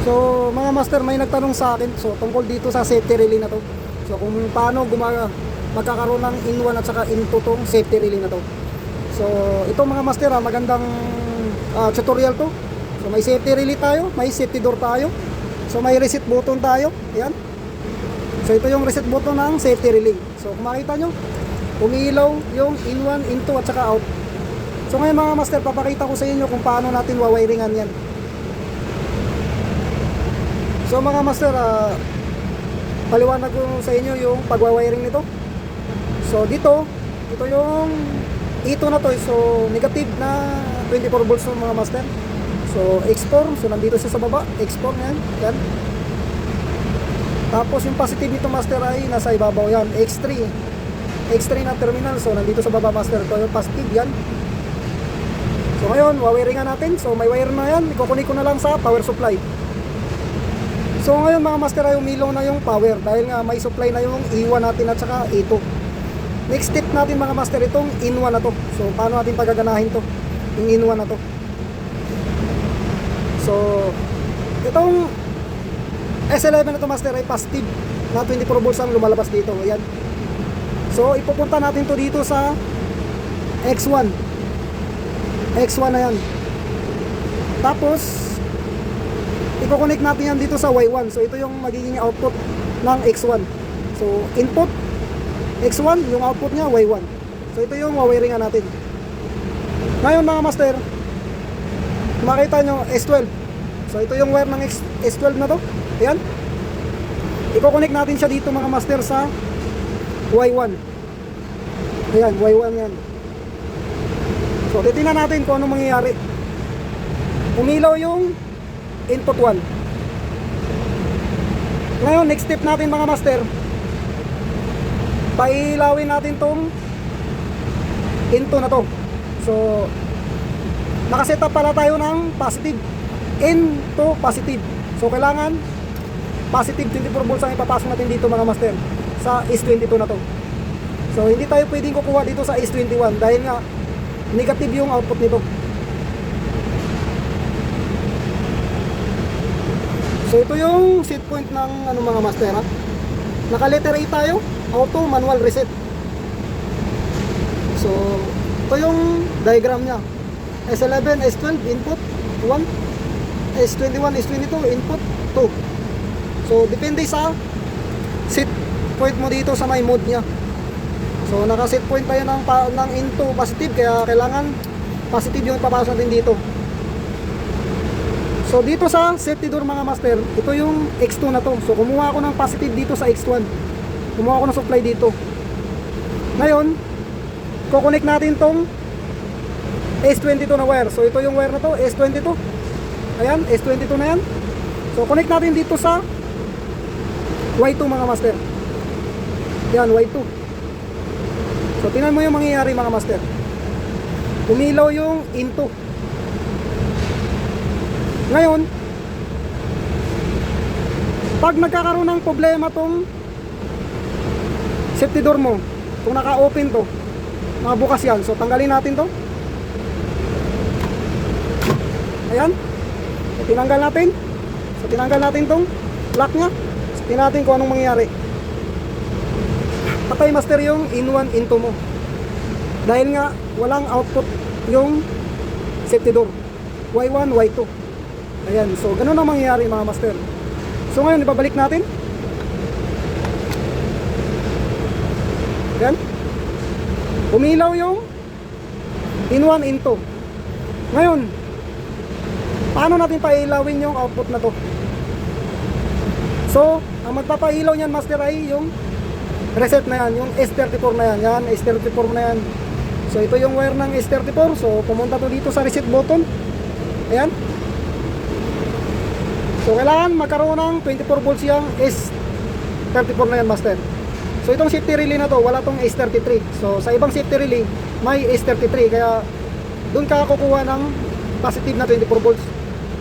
So mga master, may nagtanong sa akin tungkol dito sa safety relay na to. So kung paano magkakaroon ng in-1 at saka in-2 tong safety relay na to. So ito mga master, magandang tutorial to. So may safety relay tayo, may safety door tayo. So may reset button tayo. Ayan. So ito yung reset button ng safety relay. So kung makita nyo, umiilaw yung in-1, in-2 at saka out. So ngayon mga master, papakita ko sa inyo kung paano natin wawiringan yan. So mga master, paliwanag ko sa inyo yung pagwawiring nito. So dito, ito yung ito na to. So negative na 24 volts ng mga master. So X4, so nandito siya sa baba, X4 yan, yan. Tapos yung positive nito master ay nasa ibabaw yan, X3. X3 na terminal, so nandito sa baba master, ito yung positive yan. So ngayon, wawiringan natin. So may wire na yan, ikukunik ko na lang sa power supply. So ngayon mga master ay umilaw na yung power dahil nga may supply na yung E1 natin at saka E2. Next step natin mga master, itong in-1 na to. So paano natin pagaganahin to, yung in-1 na to. So itong S11 na to master ay positive na 24 volts ang lumalabas dito. Ayan. So ipupunta natin to dito sa X1. X1 na yan. Tapos i-connect natin yan dito sa Y1. So ito yung magiging output ng X1. So input X1, yung output niya Y1. So ito yung wawiringan natin. Ngayon mga master, makita nyo S12. So ito yung wire ng S12 na to. Ayan. I-connect natin siya dito mga master sa Y1. Ayan, Y1 yan. So titingnan natin kung ano mangyayari. Umilaw yung input 1. Ngayon, next step natin mga master, pailawin natin tong in-2 na to. So nakaset up pala tayo ng positive, in-2 positive. So kailangan positive 24 volts ang ipapasok natin dito mga master sa S22 na to. So hindi tayo pwedeng kukuha dito sa S21 dahil nga negative yung output nito. So ito yung set point ng mga master, ha? Naka letter A tayo, auto manual reset. So ito yung diagram nya. S11, S12 input 1, S21, S22 input 2. So depende sa set point mo dito sa may mode nya. So naka set point tayo ng into positive, kaya kailangan positive yung ipapasok natin dito. So dito sa safety door mga master, ito yung X2 na to. So kumuha ako ng positive dito sa X1. Kumuha ako ng supply dito. Ngayon, kukonek natin tong S22 na wire. So ito yung wire na to, S22. Ayan, S22 na yan. So connect natin dito sa Y2 mga master. Yan, Y2. So tingnan mo yung mangyayari mga master. Umilaw yung into. Ngayon, pag nagkakaroon ng problema tong safety door mo, kung naka-open to, nakabukas yan, so tanggalin natin to. Ayan. So tinanggal natin. So tinanggal natin tong lock nya. So tingnan natin kung anong mangyayari. Patay master yung in-1, in-2 mo. Dahil nga walang output yung safety door. Y1, Y2. Ayan, so ganun ang mangyayari mga master. So ngayon ibabalik natin. Ayan. Umilaw yung in-1, in-2. Ngayon, paano natin pailawin yung output na to? So ang magpapailaw niyan master ay yung reset na yan, yung S34 na yan. Yan, S34 na yan. So ito yung wire ng S34. So pumunta to dito sa reset button. Ayan. So kailangan magkaroon ng 24 volts yung S34 na yan master. So itong safety relay na to, wala tong S33. So sa ibang safety relay may S33, kaya doon ka kukuha ng positive na 24 volts.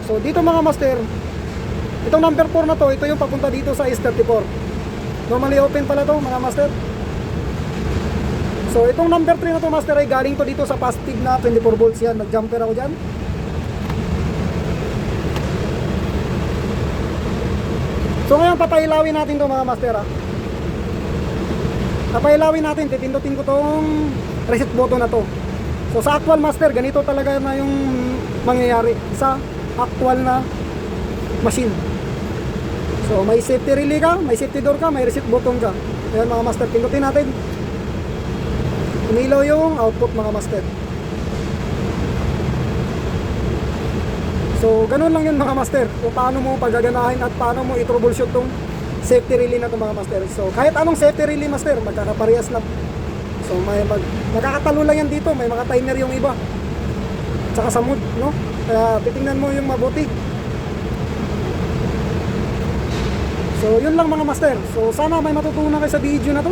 So dito mga master, itong number 4 na to, ito yung papunta dito sa S34. Normally open pala to mga master. So itong number 3 na to master ay galing to dito sa positive na 24 volts yan. Nag-jumper ako dyan. So ngayon papailawin natin to mga master ha. Papailawin natin, pipindutin ko tong reset button na to. So sa actual master, ganito talaga na yung mangyayari sa actual na machine. So may safety relay ka, may safety door ka, may reset button ka. Ayan mga master, pindutin natin. Umilaw yung output mga master. So ganun lang yun mga master, kung paano mo pagaganahin at paano mo i-troubleshoot tong safety relay na to mga master. So kahit anong safety relay master, magkakaparehas lang. So magkakatalo lang yan dito, may mga timer yung iba. Tsaka sa mood, no? Kaya titingnan mo yung mabuti. So yun lang mga master. So sana may matutunan kayo sa video na to.